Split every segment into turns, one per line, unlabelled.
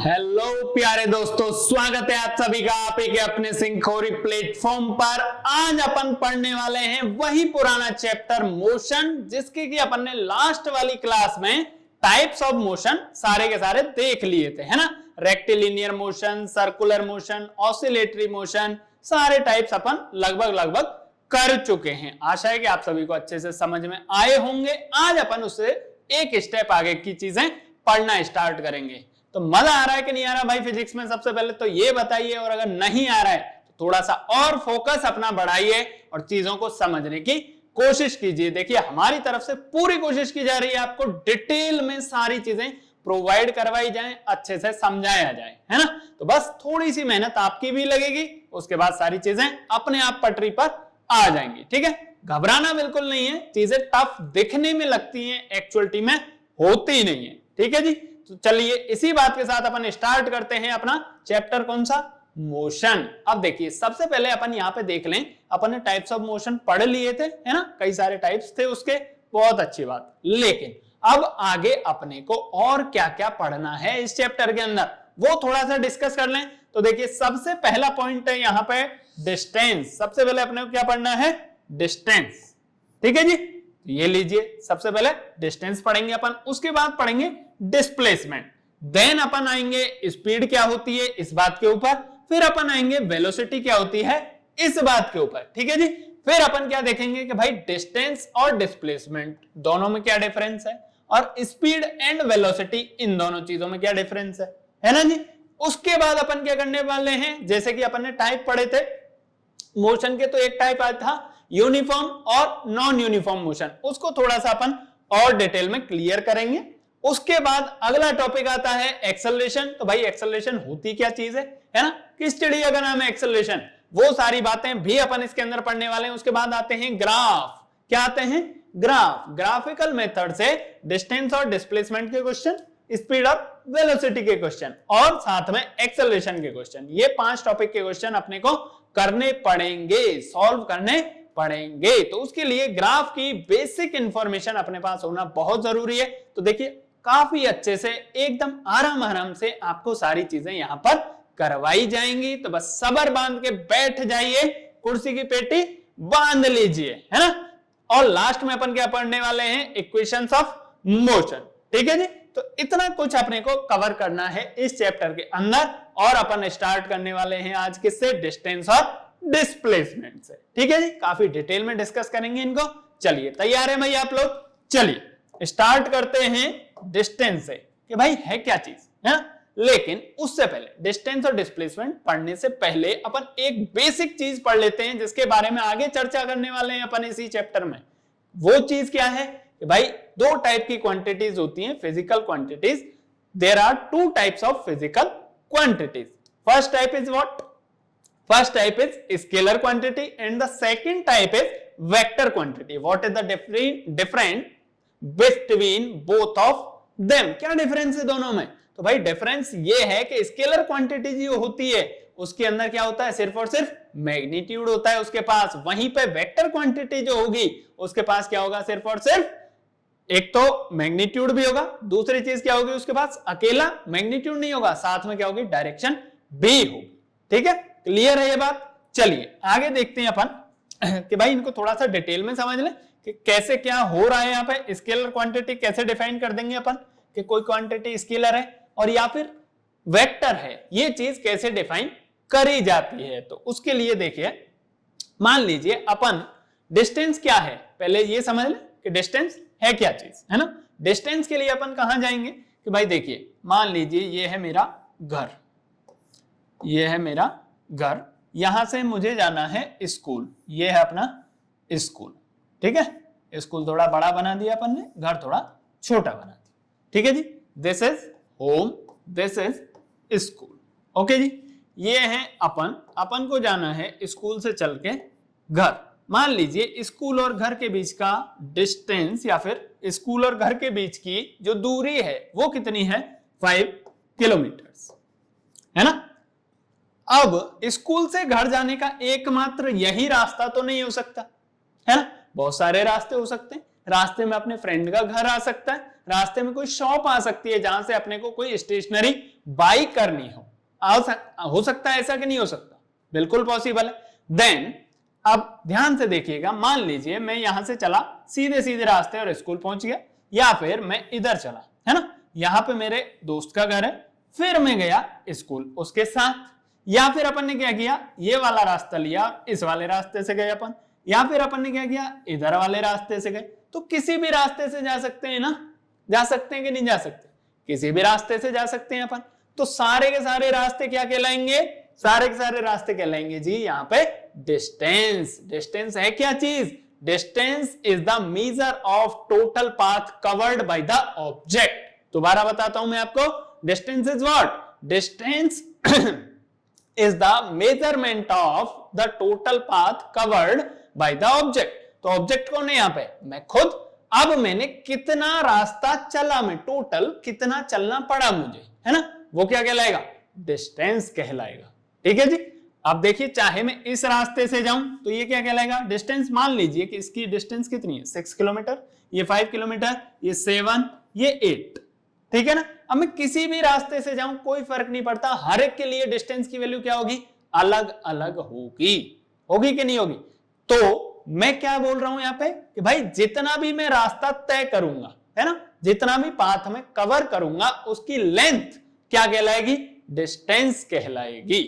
Hello प्यारे दोस्तों, स्वागत है आप सभी का आप के अपने सिंखोरी प्लेटफॉर्म पर। आज अपन पढ़ने वाले हैं वही पुराना चैप्टर मोशन, जिसके कि अपन ने लास्ट वाली क्लास में टाइप्स ऑफ मोशन सारे के सारे देख लिए थे, है ना। Rectilinear motion, circular motion, oscillatory motion, सारे टाइप्स अपन लगभग कर चुके हैं। आशा है कि आप सभी को अच्छे से समझ में आए होंगे। आज अपन उससे एक स्टेप आगे की चीजें पढ़ना स्टार्ट करेंगे। तो मजा आ रहा है कि नहीं आ रहा भाई फिजिक्स में? सबसे पहले तो ये बताइए, और अगर नहीं आ रहा है तो थोड़ा सा और फोकस अपना बढ़ाइए और चीजों को समझने की कोशिश कीजिए। देखिए, हमारी तरफ से पूरी कोशिश की जा रही है आपको डिटेल में सारी चीजें प्रोवाइड करवाई जाए, अच्छे से समझाया जाए, है ना। तो बस थोड़ी सी मेहनत आपकी भी लगेगी, उसके बाद सारी चीजें अपने आप पटरी पर आ जाएंगी। ठीक है, घबराना बिल्कुल नहीं है। चीजें टफ दिखने में लगती हैं, एक्चुअलिटी में होती नहीं है। ठीक है जी, तो चलिए इसी बात के साथ अपन स्टार्ट करते हैं अपना चैप्टर। कौन सा? मोशन। अब देखिए, सबसे पहले अपन यहाँ पे देख लें, अपन ने टाइप्स ऑफ मोशन पढ़ लिए थे, है ना। कई सारे टाइप्स थे उसके, बहुत अच्छी बात। लेकिन अब आगे अपने को और क्या क्या पढ़ना है इस चैप्टर के अंदर, वो थोड़ा सा डिस्कस कर लें। तो देखिए, सबसे पहला पॉइंट है यहाँ पे डिस्टेंस। सबसे पहले अपने को क्या पढ़ना है? डिस्टेंस। ठीक है जी, ये लीजिए, सबसे पहले डिस्टेंस पढ़ेंगे अपन, उसके बाद पढ़ेंगे डिस्प्लेसमेंट, देन अपन आएंगे स्पीड क्या होती है इस बात के ऊपर, फिर अपन आएंगे वेलोसिटी क्या होती है इस बात के ऊपर। ठीक है जी, फिर अपन क्या देखेंगे कि भाई डिस्टेंस और डिस्प्लेसमेंट दोनों में क्या डिफरेंस है, और स्पीड एंड वेलोसिटी इन दोनों चीजों में क्या डिफरेंस है ना जी। उसके बाद अपन क्या करने वाले हैं, जैसे कि अपन ने टाइप पढ़े थे मोशन के, तो एक टाइप आया था यूनिफॉर्म और नॉन यूनिफॉर्म मोशन, उसको थोड़ा सा अपन और डिटेल में क्लियर करेंगे। उसके बाद अगला टॉपिक आता है एक्सेलरेशन। तो भाई एक्सेलरेशन होती क्या चीज है ना, किस चिड़िया का नाम है एक्सेलरेशन, वो सारी बातें भी अपन इसके अंदर पढ़ने वाले हैं। उसके बाद आते हैं ग्राफ। क्या आते हैं? ग्राफ। ग्राफिकल मेथड से डिस्टेंस और डिस्प्लेसमेंट के क्वेश्चन, स्पीड और वेलोसिटी के क्वेश्चन, और साथ में एक्सेलरेशन के क्वेश्चन। ये 5 टॉपिक के क्वेश्चन अपने को करने पड़ेंगे, सॉल्व करने पड़ेंगे। तो उसके लिए ग्राफ की बेसिक इंफॉर्मेशन अपने पास होना बहुत जरूरी है। तो देखिए, काफी अच्छे से एकदम आराम से आपको सारी चीजें यहां पर करवाई जाएंगी। तो बस सबर बांध के बैठ जाइए, कुर्सी की पेटी बांध लीजिए, है ना। और लास्ट में अपन क्या पढ़ने वाले हैं? Equations of motion. ठीक है जी, तो इतना कुछ अपने को कवर करना है इस चैप्टर के अंदर, और अपन स्टार्ट करने वाले हैं आज किससे? डिस्टेंस और डिस्प्लेसमेंट से। ठीक है जी, काफी डिटेल में डिस्कस करेंगे इनको। चलिए, तैयार है भाई आप लोग? चलिए स्टार्ट करते हैं डिस्टेंस से कि भाई है क्या चीज, है ना। लेकिन उससे पहले डिस्टेंस और डिस्प्लेसमेंट पढ़ने से पहले अपन एक बेसिक चीज पढ़ लेते हैं, जिसके बारे में आगे चर्चा करने वाले हैं अपन इसी चैप्टर में। वो चीज क्या है कि भाई 2 टाइप की क्वांटिटीज होती हैं, physical quantities. There are 2 types of physical quantities. First type is what? First type is scalar quantity and the second type is vector quantity. What is the difference between both of them? क्या difference है दोनों में? तो भाई difference ये है कि scalar quantity जो होती है उसके अंदर क्या होता है? सिर्फ और सिर्फ मैग्नीट्यूड होता है उसके पास। वहीं पे वेक्टर क्वांटिटी जो होगी उसके पास क्या होगा? सिर्फ और सिर्फ एक तो मैग्नीट्यूड भी होगा, दूसरी चीज क्या होगी उसके पास? अकेला मैग्नीट्यूड नहीं होगा, साथ में क्या होगी? डायरेक्शन भी होगी। ठीक है, क्लियर है ये बात? चलिए आगे देखते हैं अपन कि भाई इनको थोड़ा सा डिटेल में समझ लें कि कैसे क्या हो रहा है यहाँ पे। स्केलर क्वांटिटी कैसे डिफाइन कर देंगे अपन कि कोई क्वांटिटी स्केलर है और या फिर वेक्टर है, ये चीज कैसे डिफाइन करी जाती है। तो उसके लिए देखिए, मान लीजिए अपन डिस्टेंस क्या है पहले ये समझ लें कि डिस्टेंस है क्या चीज, है ना। डिस्टेंस के लिए अपन कहां जाएंगे कि भाई देखिए, मान लीजिए ये है मेरा घर, ये है मेरा घर, यहां से मुझे जाना है स्कूल, ये है अपना स्कूल। ठीक है, स्कूल थोड़ा बड़ा बना दिया अपन ने, घर थोड़ा छोटा बना दिया। ठीक है जी, this is home, this is school. Okay जी, ये है अपन को जाना है स्कूल से चल के घर। मान लीजिए स्कूल और घर के बीच का डिस्टेंस, या फिर स्कूल और घर के बीच की जो दूरी है वो कितनी है? 5 किलोमीटर, है ना। अब स्कूल से घर जाने का एकमात्र यही रास्ता तो नहीं हो सकता, है ना। बहुत सारे रास्ते हो सकते हैं। रास्ते में अपने फ्रेंड का घर आ सकता है, रास्ते में कोई शॉप आ सकती है जहां से अपने को कोई स्टेशनरी बाई करनी हो सकता है ऐसा कि नहीं हो सकता? बिल्कुल पॉसिबल है। देन अब ध्यान से देखिएगा, मान लीजिए मैं यहां से चला सीधे सीधे रास्ते और स्कूल पहुंच गया, या फिर मैं इधर चला, है ना, यहां पे मेरे दोस्त का घर है, फिर मैं गया स्कूल उसके साथ, या फिर अपन ने क्या किया, ये वाला रास्ता लिया, इस वाले रास्ते से गए अपन, या फिर अपन ने क्या किया, इधर वाले रास्ते से गए। तो किसी भी रास्ते से जा सकते हैं ना, जा सकते हैं कि नहीं जा सकते? किसी भी रास्ते से जा सकते हैं अपन। तो सारे के सारे रास्ते क्या कहलाएंगे? सारे के सारे रास्ते कहलाएंगे जी यहाँ पे डिस्टेंस। डिस्टेंस है क्या चीज? Distance is the measure of total path covered by the object. दोबारा बताता हूं मैं आपको, distance is what? Distance is the measurement of the total path covered by the object. तो ऑब्जेक्ट कौन है यहाँ पे? मैं खुद। अब मैंने कितना रास्ता चला, मैं टोटल कितना चलना पड़ा मुझे, है ना, वो क्या कहलाएगा? डिस्टेंस कहलाएगा। ठीक है जी। अब देखिए, चाहे मैं इस रास्ते से जाऊं तो ये क्या कहलाएगा? डिस्टेंस। मान लीजिए कि इसकी डिस्टेंस कितनी है? 6 किलोमीटर, ये 5 किलोमीटर, ये 7, ये 8। ठीक है ना। अब मैं किसी भी रास्ते से जाऊं कोई फर्क नहीं पड़ता, हर एक के लिए डिस्टेंस की वैल्यू क्या होगी? अलग अलग होगी। होगी कि नहीं होगी? तो मैं क्या बोल रहा हूं यहां पे कि भाई जितना भी मैं रास्ता तय करूंगा, है ना, जितना भी पाथ में कवर करूंगा, उसकी लेंथ क्या कहलाएगी? डिस्टेंस कहलाएगी।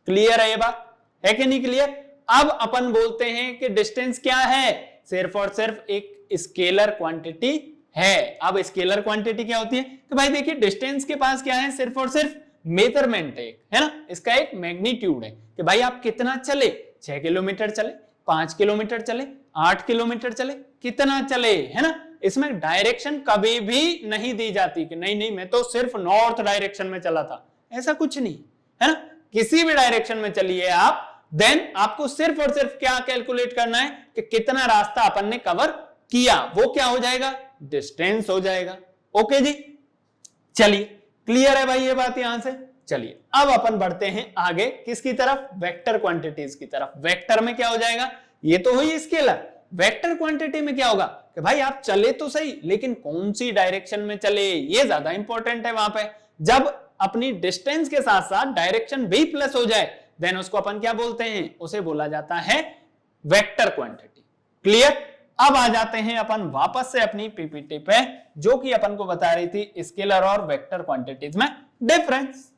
क्लियर है ये बात? है कि नहीं क्लियर? अब अपन बोलते हैं कि डिस्टेंस क्या है? सिर्फ और सिर्फ एक स्केलर क्वांटिटी है। अब स्केलर क्वांटिटी क्या होती है कि भाई देखिए, डिस्टेंस के पास क्या है? सिर्फ और सिर्फ मेजरमेंट है ना, इसका एक मैग्नीट्यूड है कि भाई आप कितना चले, 6 किलोमीटर चले, 5 किलोमीटर चले, 8 किलोमीटर चले, कितना चले, है ना। इसमें डायरेक्शन कभी भी नहीं दी जाती कि नहीं नहीं मैं तो सिर्फ नॉर्थ डायरेक्शन में चला था, ऐसा कुछ नहीं, है ना। किसी भी डायरेक्शन में चलिए आप, देन आपको सिर्फ और सिर्फ क्या कैलकुलेट करना है कि कितना रास्ता अपन ने कवर किया, वो क्या हो जाएगा? डिस्टेंस हो जाएगा। ओके जी, चलिए क्लियर है भाई ये बात यहां से। चलिए अब अपन बढ़ते हैं आगे, किसकी तरफ? वेक्टर क्वांटिटीज की तरफ। वेक्टर में क्या हो जाएगा? ये तो हुई स्केलर। वेक्टर क्वांटिटी में क्या होगा कि भाई आप चले तो सही, लेकिन कौन सी डायरेक्शन में चले, ये ज्यादा इंपॉर्टेंट है वहां पे। जब अपनी डिस्टेंस के साथ साथ डायरेक्शन भी प्लस हो जाए, देन उसको अपन क्या बोलते हैं? उसे बोला जाता है वेक्टर क्वांटिटी। क्लियर? अब आ जाते हैं अपन वापस से अपनी पीपीटी पे, जो कि अपन को बता रही थी स्केलर और वेक्टर क्वांटिटीज में डिफरेंस।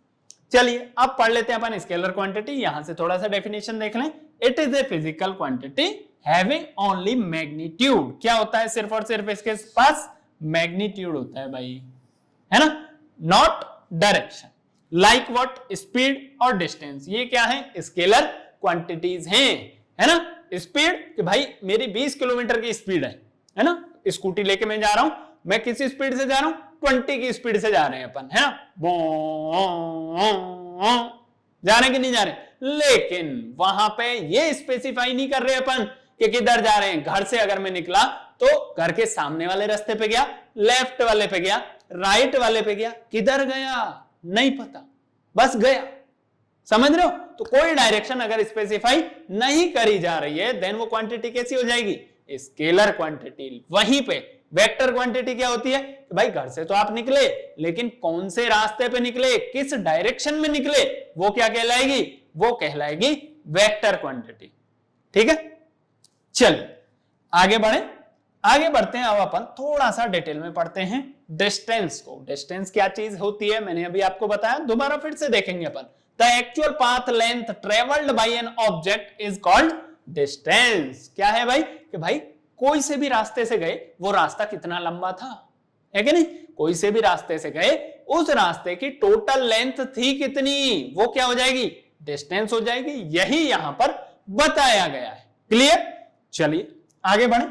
चलिए अब पढ़ लेते हैं अपन स्केलर क्वांटिटी। यहां से थोड़ा सा डेफिनेशन देख लें। It is a physical quantity having only magnitude. क्या होता है? सिर्फ और सिर्फ इसके पास मैग्नीट्यूड होता है भाई, है ना, not direction. Like what? Speed और डिस्टेंस। ये क्या है? स्केलर क्वांटिटीज हैं, है ना। स्पीड कि भाई मेरी 20 किलोमीटर की स्पीड है ना, स्कूटी लेके मैं जा रहा हूं, मैं किस स्पीड से जा रहा हूं? 20 की स्पीड से जा रहे हैं अपन, है ना, जा रहे कि नहीं जा रहे। लेकिन वहां पे ये स्पेसिफाई नहीं कर रहे अपन कि किधर जा रहे हैं। घर से अगर मैं निकला तो घर के सामने वाले रास्ते पे गया, लेफ्ट वाले पे गया, राइट वाले पे गया, किधर गया नहीं पता, बस गया। समझ रहे हो? तो कोई डायरेक्शन अगर स्पेसिफाई नहीं करी जा रही है, देन वो क्वांटिटी कैसी हो जाएगी? Scalar quantity. वहीं पे वेक्टर क्वांटिटी क्या होती है कि भाई घर से तो आप निकले, लेकिन कौन से रास्ते पे निकले, किस डायरेक्शन में निकले, वो क्या कहलाएगी? वो कहलाएगी वेक्टर क्वांटिटी। ठीक है, चलिए आगे बढ़े। आगे बढ़ते हैं। अब अपन थोड़ा सा डिटेल में पढ़ते हैं डिस्टेंस को। डिस्टेंस क्या चीज होती है मैंने अभी आपको बताया, दोबारा फिर से देखेंगे अपन। The actual path length travelled by an object is called distance. क्या है भाई कि भाई कोई से भी रास्ते से गए, वो रास्ता कितना लंबा था, है कि नहीं। कोई से भी रास्ते से गए, उस रास्ते की टोटल लेंथ थी कितनी, वो क्या हो जाएगी? डिस्टेंस हो जाएगी। यही यहां पर बताया गया है। क्लियर? चलिए आगे बढ़े।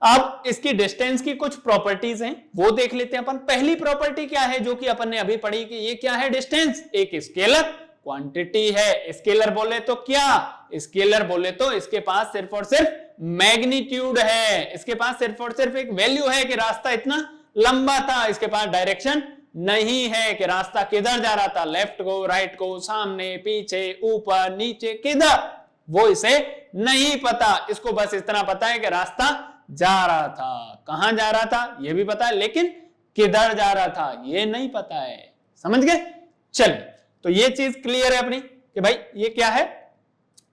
अब इसकी डिस्टेंस की कुछ प्रॉपर्टीज हैं, वो देख लेते हैं अपन। पहली प्रॉपर्टी क्या है जो कि अपन ने अभी पढ़ी कि ये क्या है? डिस्टेंस एक स्केलर क्वांटिटी है। स्केलर बोले तो क्या? स्केलर बोले तो इसके पास सिर्फ और सिर्फ मैग्नीट्यूड है, इसके पास सिर्फ और सिर्फ एक वैल्यू है कि रास्ता इतना लंबा था। इसके पास डायरेक्शन नहीं है कि रास्ता किधर जा रहा था, लेफ्ट को, राइट को, सामने, पीछे, ऊपर, नीचे, किधर, वो इसे नहीं पता। इसको बस इतना पता है कि रास्ता जा रहा था, कहां जा रहा था ये भी पता है, लेकिन किधर जा रहा था ये नहीं पता है। समझ गए? चलिए, तो ये चीज क्लियर है अपनी कि भाई ये क्या है,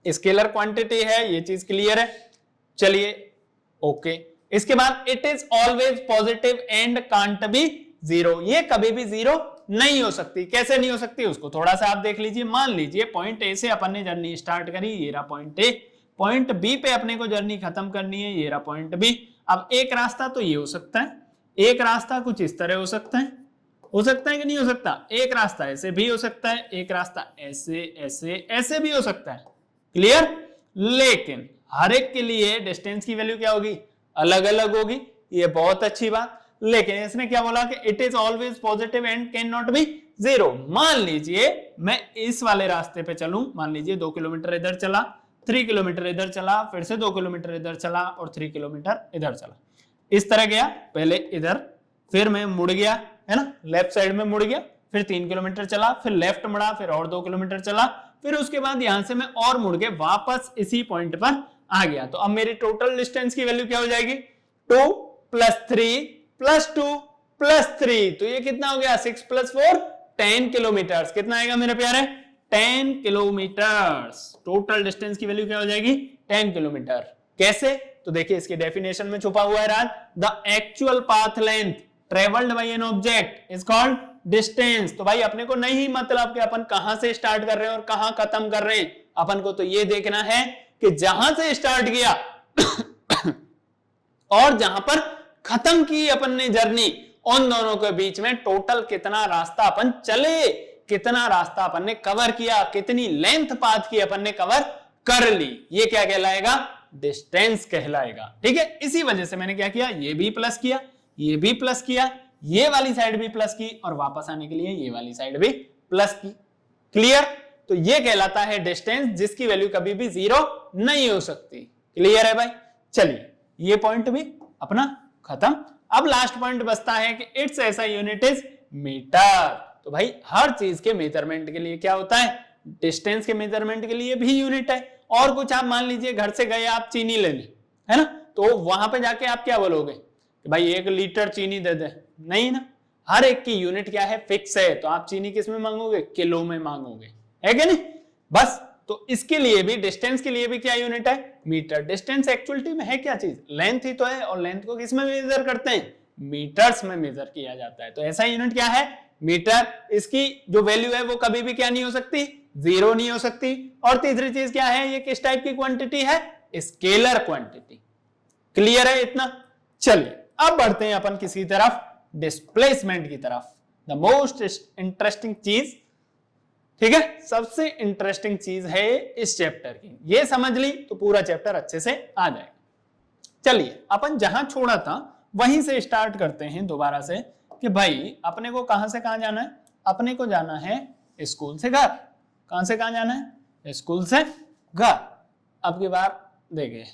स्केलर क्वांटिटी है, ये चीज क्लियर है। चलिए ओके, इसके बाद it is always positive and can't be zero, ये कभी भी जीरो नहीं हो सकती। कैसे नहीं हो सकती उसको थोड़ा सा आप देख लीजिए। मान लीजिए पॉइंट ए से अपन ने जर्नी स्टार्ट करी, ये रहा पॉइंट ए, पॉइंट बी पे अपने को जर्नी खत्म करनी है, ये रहा पॉइंट बी। अब एक रास्ता तो ये हो सकता है, एक रास्ता कुछ इस तरह हो सकता है कि नहीं हो सकता? एक रास्ता ऐसे भी हो सकता है, एक रास्ता ऐसे ऐसे ऐसे भी हो सकता है। क्लियर? लेकिन हर एक के लिए डिस्टेंस की वैल्यू क्या होगी? अलग अलग होगी। ये बहुत अच्छी बात। लेकिन इसने क्या बोला कि it is always positive and can not be zero. मान लीजिए मैं इस वाले रास्ते पे चलूं, मान लीजिए 2 किलोमीटर इधर चला, 3 किलोमीटर इधर चला, फिर से 2 किलोमीटर इधर चला और 3 किलोमीटर इधर चला। इस तरह गया, पहले इधर, फिर मैं मुड़ गया, है ना, लेफ्ट साइड में मुड़ गया, फिर 3 किलोमीटर चला, फिर लेफ्ट मुड़ा, फिर और 2 किलोमीटर चला, फिर उसके बाद यहां से मैं और मुड़ के वापस इसी पॉइंट पर आ गया। तो अब मेरी टोटल डिस्टेंस की वैल्यू क्या हो जाएगी? 2 + 3 + 2 + 3, तो ये कितना हो गया? 6 + 4 10 किलोमीटर। कितना आएगा मेरे प्यारे? 10 किलोमीटर। टोटल डिस्टेंस की वैल्यू क्या हो जाएगी? 10 किलोमीटर। कैसे? तो देखिए इसके डेफिनेशन में छुपा हुआ है राज, the actual path length travelled by an object is called distance. तो भाई अपने को नहीं मतलब कि अपन कहां से स्टार्ट कर रहे हैं और कहां खत्म कर रहे हैं, अपन को तो ये देखना है कि जहां से स्टार्ट किया और जहां पर खत्म की अपन ने जर्नी, उन दोनों के बीच में टोटल कितना रास्ता अपन चले, कितना रास्ता अपन ने कवर किया, कितनी लेंथ पाथ की अपन ने कवर कर ली, ये क्या कहलाएगा? डिस्टेंस कहलाएगा। ठीक है, इसी वजह से मैंने क्या किया, ये भी प्लस किया, ये भी प्लस किया, ये वाली साइड भी प्लस की और वापस आने के लिए ये वाली साइड भी प्लस की। क्लियर? तो ये कहलाता है डिस्टेंस, जिसकी वैल्यू कभी भी जीरो नहीं हो सकती। क्लियर है भाई? चलिए ये पॉइंट भी अपना खत्म। अब लास्ट पॉइंट बचता है कि इट्स ऐसा यूनिट इज मीटर। तो भाई हर चीज के मेजरमेंट के लिए क्या होता है? डिस्टेंस के मेजरमेंट के लिए भी यूनिट है। और कुछ आप मान लीजिए घर से गए आप चीनी लेने, है ना, तो वहां पे जाके आप क्या बोलोगे कि भाई 1 लीटर चीनी दे दे? नहीं ना, हर एक की यूनिट क्या है? फिक्स है। तो आप चीनी किस में मांगोगे? किलो में मांगोगे, है कि नहीं? बस तो इसके लिए भी, डिस्टेंस के लिए भी क्या यूनिट है? मीटर। डिस्टेंस एक्चुअलिटी में है क्या चीज? लेंथ ही तो है, और लेंथ को किस में मेजर करते हैं? मीटर्स में मेजर किया जाता है। तो ऐसा यूनिट क्या है? मीटर। इसकी जो वैल्यू है वो कभी भी क्या नहीं हो सकती? जीरो नहीं हो सकती। और तीसरी चीज क्या है? ये किस टाइप की क्वांटिटी है? Scalar quantity. क्लियर है इतना? चलिए अब बढ़ते हैं अपन किसी तरफ, डिस्प्लेसमेंट की तरफ। द मोस्ट इंटरेस्टिंग चीज, ठीक है, सबसे इंटरेस्टिंग चीज है इस चैप्टर की। ये समझ ली तो पूरा चैप्टर अच्छे से आ जाएगा। चलिए अपन जहां छोड़ा था वहीं से स्टार्ट करते हैं दोबारा से कि भाई अपने को कहां से कहां जाना है? अपने को जाना है स्कूल से घर। कहां से कहां जाना है? स्कूल से घर। अब की बार देखिए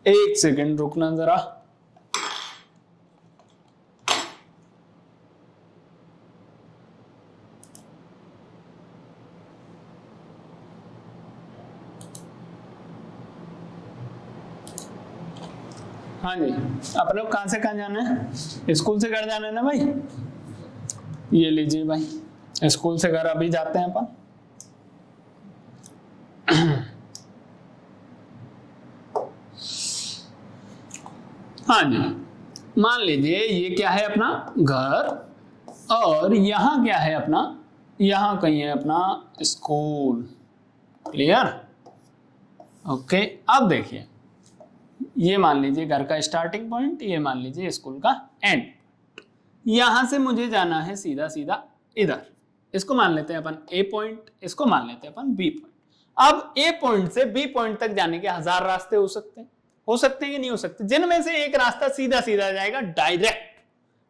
एक सेकंड रुकना जरा। हाँ जी, आप लोग कहां से कहां जाना है? स्कूल से घर जाना है ना भाई? ये लीजिए भाई, स्कूल से घर अभी जाते हैं अपन। हाँ जी, मान लीजिए ये क्या है अपना? घर, और यहां क्या है अपना? यहां कहीं है अपना स्कूल। क्लियर? ओके, अब देखिए ये मान लीजिए घर का स्टार्टिंग पॉइंट, ये मान लीजिए स्कूल का एंड। यहां से मुझे जाना है सीधा सीधा इधर। इसको मान लेते हैं अपन ए पॉइंट, इसको मान लेते हैं अपन बी पॉइंट। अब ए पॉइंट से बी पॉइंट तक जाने के 1000 रास्ते हो सकते हैं कि नहीं हो सकते? जिनमें से एक रास्ता सीधा सीधा जाएगा, डायरेक्ट,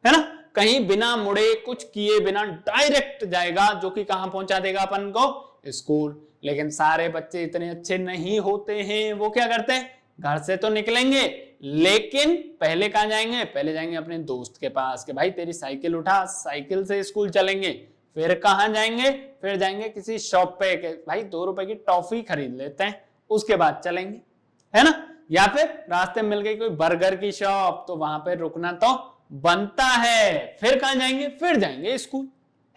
है ना, कहीं बिना मुड़े कुछ किए बिना डायरेक्ट जाएगा, जो कि कहां पहुंचा देगा अपन को? स्कूल। लेकिन सारे बच्चे इतने अच्छे नहीं होते हैं, वो क्या करते हैं? घर से तो निकलेंगे लेकिन पहले कहां जाएंगे? पहले जाएंगे अपने दोस्त के पास कि भाई तेरी साइकिल उठा, साइकिल से स्कूल चलेंगे। फिर कहां जाएंगे? फिर जाएंगे किसी शॉप पे कि भाई 2 रुपए की टॉफी खरीद लेते हैं, उसके बाद चलेंगे, है ना। या फिर रास्ते में मिल गई कोई बर्गर की शॉप, तो वहां पे रुकना तो बनता है। फिर कहां जाएंगे, फिर जाएंगे स्कूल,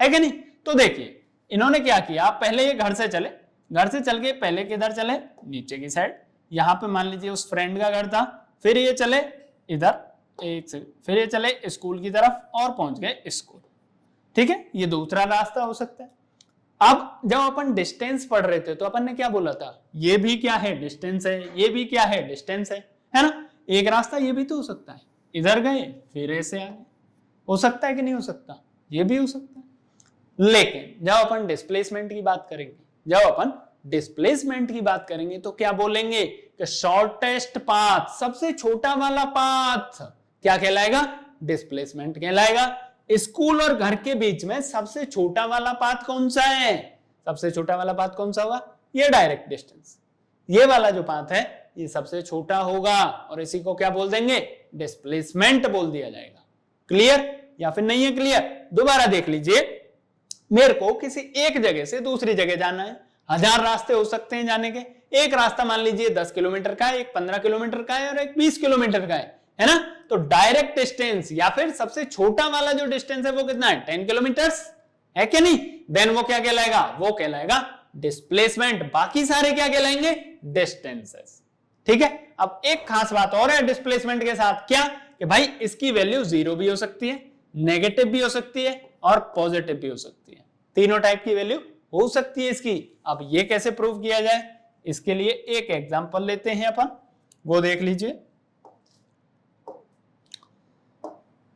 है कि नहीं। तो देखिए इन्होंने क्या किया, पहले ये घर से चले, घर से चल के पहले किधर चले, नीचे की साइड, यहां पे मान लीजिए उस फ्रेंड का घर था, फिर ये चले इधर, फिर ये चले स्कूल की तरफ और पहुंच गए स्कूल, ठीक है। ये दूसरा रास्ता हो सकता है। अब जब अपन डिस्टेंस पढ़ रहे थे तो अपन ने क्या बोला था, ये भी क्या है, डिस्टेंस है, ये भी क्या है, डिस्टेंस है ना। एक रास्ता ये भी तो हो सकता है, इधर गए फिर ऐसे आ गए, हो सकता है कि नहीं हो सकता, ये भी हो सकता है। लेकिन जब अपन डिस्प्लेसमेंट की बात करेंगे, जब अपन डिस्प्लेसमेंट की बात करेंगे तो क्या बोलेंगे कि शॉर्टेस्ट पाथ, सबसे छोटा वाला पाथ क्या कहलाएगा, डिस्प्लेसमेंट कहलाएगा। स्कूल और घर के बीच में सबसे छोटा वाला पाथ कौन सा है, सबसे छोटा वाला पाथ कौन सा होगा, ये डायरेक्ट डिस्टेंस, ये वाला जो पाथ है ये सबसे छोटा होगा और इसी को क्या बोल देंगे, डिस्प्लेसमेंट बोल दिया जाएगा। क्लियर या फिर नहीं है क्लियर, दोबारा देख लीजिए। मेरे को किसी एक जगह से दूसरी जगह जाना है, 1000 रास्ते हो सकते हैं जाने के, एक रास्ता मान लीजिए 10 किलोमीटर का है, एक 15 किलोमीटर का है और एक 20 किलोमीटर का है ना। तो डायरेक्ट डिस्टेंस या फिर सबसे छोटा वाला जो डिस्टेंस है वो कितना है, 10 किलोमीटर्स, है कि नहीं। देन वो क्या कहलाएगा, वो कहलाएगा डिस्प्लेसमेंट, बाकी सारे क्या कहलाएंगे, डिस्टेंसेस, ठीक है। अब एक खास बात और है डिस्प्लेसमेंट के साथ, क्या कि भाई इसकी वैल्यू 0 भी हो सकती है, नेगेटिव भी हो सकती है और पॉजिटिव भी हो सकती है, तीनों टाइप की वैल्यू हो सकती है इसकी। अब ये कैसे प्रूव किया जाए, इसके लिए एक एग्जांपल लेते हैं अपन, वो देख लीजिए।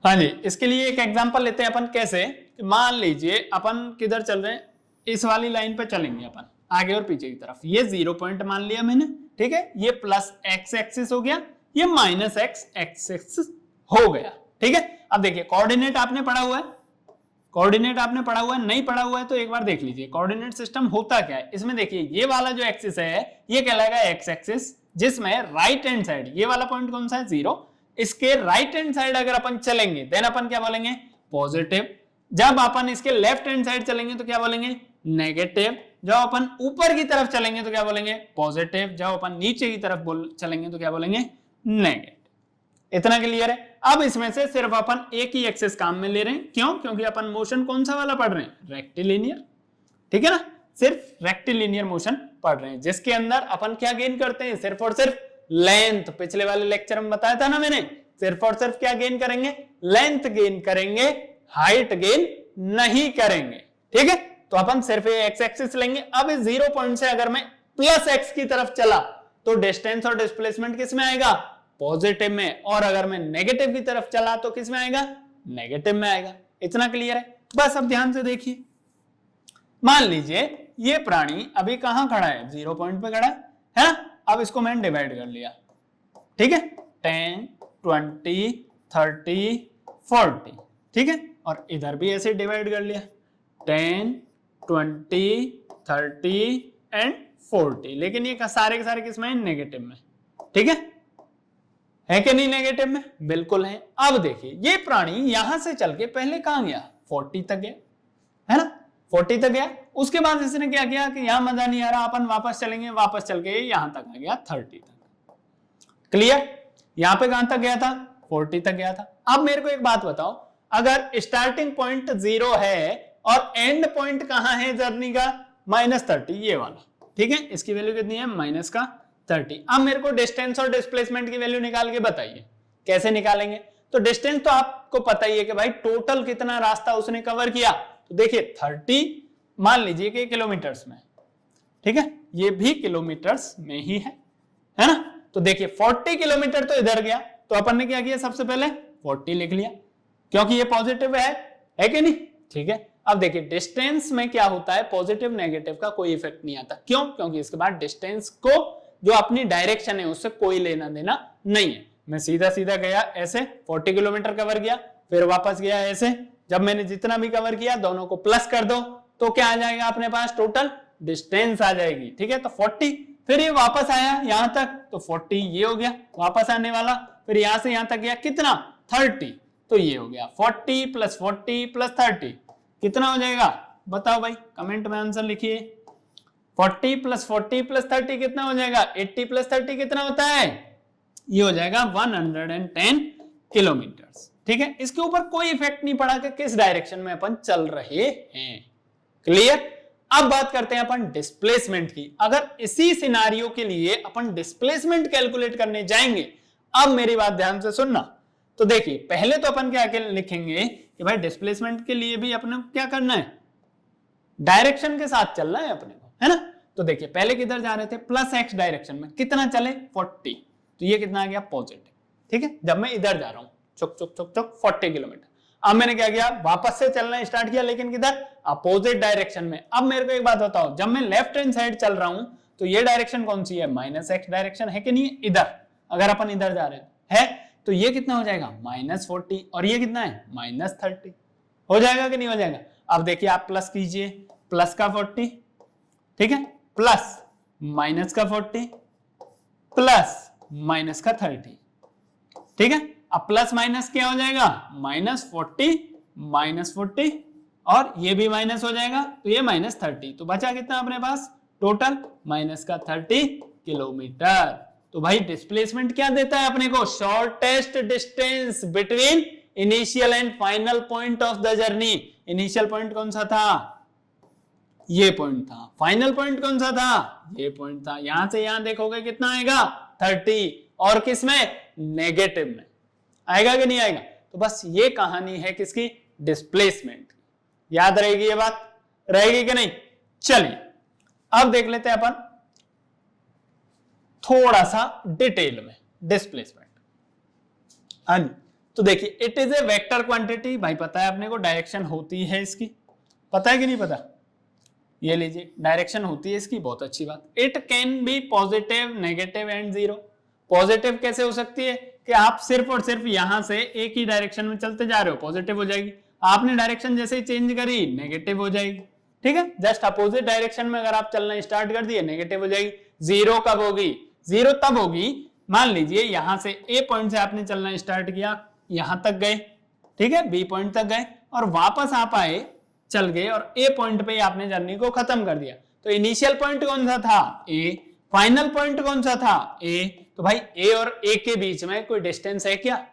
हाँ जी, इसके लिए एक एग्जांपल लेते हैं अपन, कैसे, मान लीजिए अपन किधर चल रहे हैं, इस वाली लाइन पे चलेंगे अपन आगे और पीछे की तरफ। ये 0 पॉइंट मान लिया मैंने, ठीक है। ये प्लस एक्स एक्सिस हो गया, ये माइनस एक्स एक्सिस हो गया, ठीक है। अब देखिए कोऑर्डिनेट आपने पढ़ा हुआ है, कोऑर्डिनेट आपने पढ़ा हुआ है, नहीं पढ़ा हुआ है तो एक बार देख लीजिए कोऑर्डिनेट सिस्टम होता क्या है। इसमें देखिए ये वाला जो एक्सिस है ये कहलाएगा एक्स एक्सिस, जिसमें राइट हैंड साइड ये वाला पॉइंट कौन सा है, 0, इसके राइट हैंड साइड अगर अपन चलेंगे देन अपन क्या बोलेंगे, पॉजिटिव। जब अपन इसके लेफ्ट हैंड साइड चलेंगे तो क्या बोलेंगे, नेगेटिव। जब अपन ऊपर की तरफ चलेंगे तो क्या बोलेंगे, पॉजिटिव। जब अपन नीचे की तरफ चलेंगे तो क्या बोलेंगे, नेगेटिव। इतना क्लियर है। अब इसमें से सिर्फ अपन एक ही एक्सिस काम में ले रहे हैं, क्यों, क्योंकि अपन मोशन कौन सा वाला पढ़ रहे हैं, रेक्टिलिनियर, ठीक है ना। सिर्फ रेक्टिलिनियर मोशन पढ़ रहे हैं, जिसके अंदर अपन क्या गेन करते हैं, सिर्फ और सिर्फ लेंथ। पिछले वाले लेक्चर में बताया था ना मैंने, सिर्फ और सिर्फ क्या गेन करेंगे, लेंथ गेन करेंगे, हाइट गेन नहीं करेंगे, ठीक है। तो अपन सिर्फ एक्स एक्सिस लेंगे। अब इस 0 पॉइंट से अगर मैं प्लस एक्स की तरफ चला तो डिस्टेंस और डिस्प्लेसमेंट किस में आएगा, पॉजिटिव में। और अगर मैं नेगेटिव की तरफ चला तो किस में आएगा, नेगेटिव में आएगा। इतना क्लियर है। बस अब ध्यान से देखिए, मान लीजिए ये प्राणी अभी कहां खड़ा है, 0 पॉइंट पे खड़ा है ना। अब इसको मैंने डिवाइड कर लिया, ठीक है, 10, 20, 30, 40, ठीक है। और इधर भी ऐसे डिवाइड कर लिया, 10, 20, 30 एंड 40। लेकिन ये सारे के सारे किसमें है, नेगेटिव में, ठीक है कि नहीं, नेगेटिव में, बिल्कुल है। अब देखिए ये प्राणी यहां से चल के पहले कहां गया, 40 तक गया, है ना, 40 तक गया। उसके बाद इसने क्या किया कि यहां मजा नहीं आ रहा, अपन वापस चलेंगे, वापस चल के यहां तक आ गया, 30 तक। क्लियर, यहां पे कहां तक गया था, 40 तक गया था। अब मेरे को एक बात बताओ, अगर स्टार्टिंग पॉइंट 0 है और एंड पॉइंट कहां है जर्नी का, -30, ये वाला, ठीक है। इसकी वैल्यू कितनी है, -30। अब मेरे को डिस्टेंस और डिस्प्लेसमेंट की वैल्यू निकाल के बताइए, कैसे निकालेंगे। तो डिस्टेंस तो आपको पता ही है कि भाई टोटल कितना रास्ता उसने कवर किया। तो देखिए 30 मान लीजिए कि किलोमीटर्स में, ठीक है, ये भी किलोमीटर्स में ही है ना। तो देखिए 40 किलोमीटर तो इधर गया, तो अपन ने क्या किया, सबसे पहले 40 लिख लिया, क्योंकि ये पॉजिटिव है कि नहीं, ठीक है। अब देखिए डिस्टेंस में क्या होता है, पॉजिटिव नेगेटिव का कोई इफेक्ट नहीं आता, क्यों, क्योंकि इसके बाद डिस्टेंस को जो अपनी डायरेक्शन है उससे कोई लेना देना नहीं है। मैं सीधा सीधा गया ऐसे, 40 किलोमीटर कवर किया, फिर वापस गया ऐसे। जब मैंने जितना भी कवर किया दोनों को प्लस कर दो तो क्या आ जाएगा अपने पास, टोटल डिस्टेंस आ जाएगी, ठीक है। तो 40, फिर ये वापस आया यहां तक, तो 40 ये हो गया वापस आने वाला, फिर यहां से यहां तक गया कितना, 30, तो ये हो गया 40 + 40 + 30, कितना हो जाएगा बताओ भाई, कमेंट में आंसर लिखिए। 40 प्लस 30 कितना हो जाएगा? 80 प्लस 30 कितना होता है? ये हो जाएगा 110 किलोमीटर। ठीक है, इसके ऊपर कोई इफेक्ट नहीं पड़ा कि किस डायरेक्शन में अपन चल रहे हैं। क्लियर? अब बात करते हैं अपन डिस्प्लेसमेंट की। अगर इसी सिनारियो के लिए अपन डिस्प्लेसमेंट कैलकुलेट करने जाएंगे, अब मेरी बात ध्यान से सुनना। तो देखिए, पहले तो अपन क्या लिखेंगे कि भाई डिस्प्लेसमेंट के लिए भी अपने क्या करना है? डायरेक्शन के साथ चलना है अपने को, है ना? तो देखिए, पहले किधर जा रहे थे? प्लस एक्स डायरेक्शन में। कितना चले? 40। तो ये कितना आ गया? पॉजिटिव। ठीक है, जब मैं इधर जा रहा हूं चुक चुक चुक चुक 40 किलोमीटर। अब मैंने क्या किया? वापस से चलना स्टार्ट किया, लेकिन किधर? अपोजिट डायरेक्शन में। अब मेरे को एक बात बताओ, जब मैं लेफ्ट हैंड साइड चल रहा हूं तो ये डायरेक्शन कौन सी है? माइनस एक्स डायरेक्शन है कि नहीं? इधर। अगर अपन इधर जा रहे हैं तो ये कितना हो जाएगा? -40। और ये कितना है? -30। हो जाएगा कि नहीं हो जाएगा? अब देखिए, आप प्लस कीजिए, प्लस का 40, ठीक है, प्लस माइनस का 40 प्लस माइनस का 30। ठीक है, अब प्लस माइनस क्या हो जाएगा? -40 और ये भी माइनस हो जाएगा, तो ये -30। तो बचा कितना अपने पास? Total -30 kilometre. तो भाई डिस्प्लेसमेंट क्या देता है अपने को? Shortest distance between initial and final point of the journey. Initial point कौन सा था? ये पॉइंट था। फाइनल पॉइंट कौन सा था? ये पॉइंट था। यहां से यहां देखोगे कितना आएगा? 30। और किस में? नेगेटिव में। आएगा कि नहीं आएगा? तो बस ये कहानी है किसकी? डिस्प्लेसमेंट। याद रहेगी ये बात? रहेगी कि नहीं? चलिए अब देख लेते हैं अपन थोड़ा सा डिटेल में डिस्प्लेसमेंट। तो देखिए, it is a vector quantity. भाई पता है अपने को डायरेक्शन होती है इसकी, पता है कि नहीं पता? ये लीजिए, डायरेक्शन होती है इसकी, बहुत अच्छी बात। It can be positive, negative and zero. Positive कैसे हो सकती है? कि आप सिर्फ और सिर्फ यहां से एक ही डायरेक्शन में चलते जा रहे हो, पॉजिटिव हो जाएगी। आपने डायरेक्शन जैसे ही चेंज करी, नेगेटिव हो जाएगी। ठीक है, जस्ट अपोजिट डायरेक्शन में अगर आप चलना स्टार्ट कर दिए, नेगेटिव हो जाएगी। जीरो कब होगी? जीरो तब होगी, मान लीजिए यहां से ए पॉइंट से आपने चलना स्टार्ट किया, यहां तक गए, ठीक है, बी पॉइंट तक गए और वापस आप आए, चल गए और ए पॉइंट पे आपने जर्नी को खत्म कर दिया। तो इनिशियल पॉइंट कौन सा था? ए। फाइनल पॉइंट कौन सा था? ए। तो भाई ए और ए के बीच में कोई डिस्टेंस है क्या?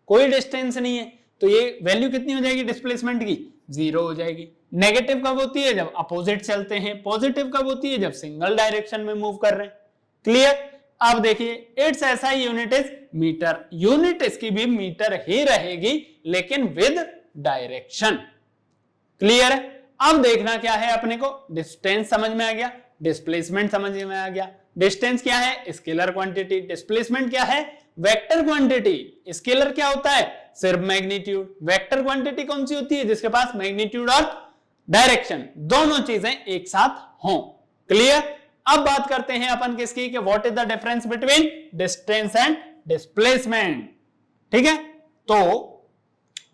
कोई डिस्टेंस नहीं है। तो ये वैल्यू कितनी हो जाएगी डिस्प्लेसमेंट की? जीरो हो जाएगी। नेगेटिव कब होती है? जब अपोजिट चलते हैं। पॉजिटिव कब होती है? जब सिंगल डायरेक्शन में मूव कर रहे हैं। क्लियर? अब देखिए, its SI unit is metre. Unit इसकी भी मीटर ही रहेगी, लेकिन विद डायरेक्शन। क्लियर है? अब देखना क्या है अपने को? डिस्टेंस समझ में आ गया, डिस्प्लेसमेंट समझ में आ गया। डिस्टेंस क्या है? Scalar quantity. डिस्प्लेसमेंट क्या है? Vector quantity. स्केलर क्या होता है? सिर्फ मैग्नीट्यूड। वेक्टर क्वांटिटी कौन सी होती है? जिसके पास मैग्नीट्यूड और डायरेक्शन दोनों चीजें एक साथ हों। क्लियर? अब बात करते हैं अपन किसकी कि what is the difference between distance and displacement. ठीक है, तो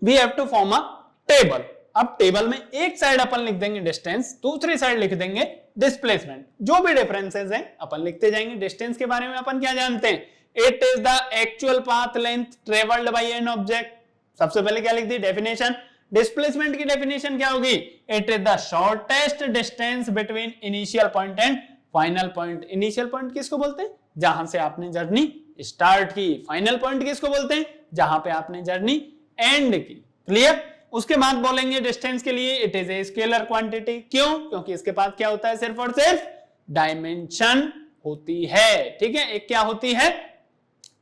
we have to form a table. अब टेबल में एक साइड अपन लिख देंगे डिस्टेंस, दूसरी साइड लिख देंगे डिस्प्लेसमेंट। जो भी डिफरेंसेस हैं अपन लिखते जाएंगे। डिस्टेंस के बारे में अपन क्या जानते हैं? It is the actual path length travelled by an object. सबसे पहले क्या लिख दी? डेफिनेशन। डिस्प्लेसमेंट की डेफिनेशन क्या होगी? It is the shortest distance between initial point and final point. Initial point किसको बोलते हैं? जहां से आपने जर्नी स्टार्ट की। फाइनल पॉइंट किसको बोलते हैं? जहां पे आपने जर्नी एंड की। क्लियर? उसके बाद बोलेंगे डिस्टेंस के लिए it is a scalar quantity. क्यों? क्योंकि इसके पास क्या होता है? सिर्फ और सिर्फ डायमेंशन होती है। ठीक है, एक क्या होती है?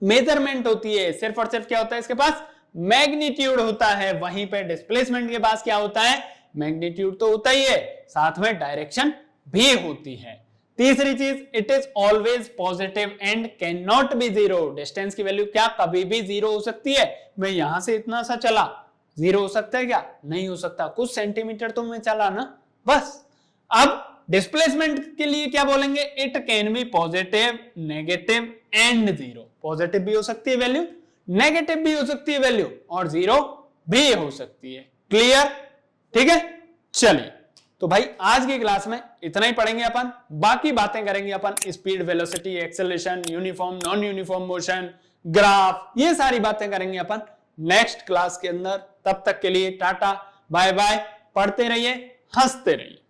मेजरमेंट होती है। सिर्फ और सिर्फ क्या होता है इसके पास? मैग्नीट्यूड होता है। वहीं पे डिस्प्लेसमेंट के पास क्या होता है? मैग्नीट्यूड तो होता ही है, साथ में डायरेक्शन भी होती है। तीसरी चीज, it is always positive and can not be zero. Distance की वैल्यू क्या कभी भी जीरो हो सकती है? मैं यहां से इतना सा चला, जीरो हो सकता है क्या? नहीं हो सकता। कुछ सेंटीमीटर तो मैं चला ना, बस। अब डिस्प्लेसमेंट के लिए क्या बोलेंगे? It can be positive, negative and zero. Positive भी हो सकती है वैल्यू, नेगेटिव भी हो सकती है वैल्यू और जीरो भी हो सकती है। क्लियर? ठीक है, चलिए तो भाई आज की क्लास में इतना ही पढ़ेंगे अपन। बाकी बातें करेंगे अपन speed, velocity, acceleration, uniform, non uniform motion, graph, ये सारी बातें करेंगे अपन नेक्स्ट क्लास के अंदर। तब तक के लिए टाटा, बाय बाय। पढ़ते रहिए, हंसते रहिए।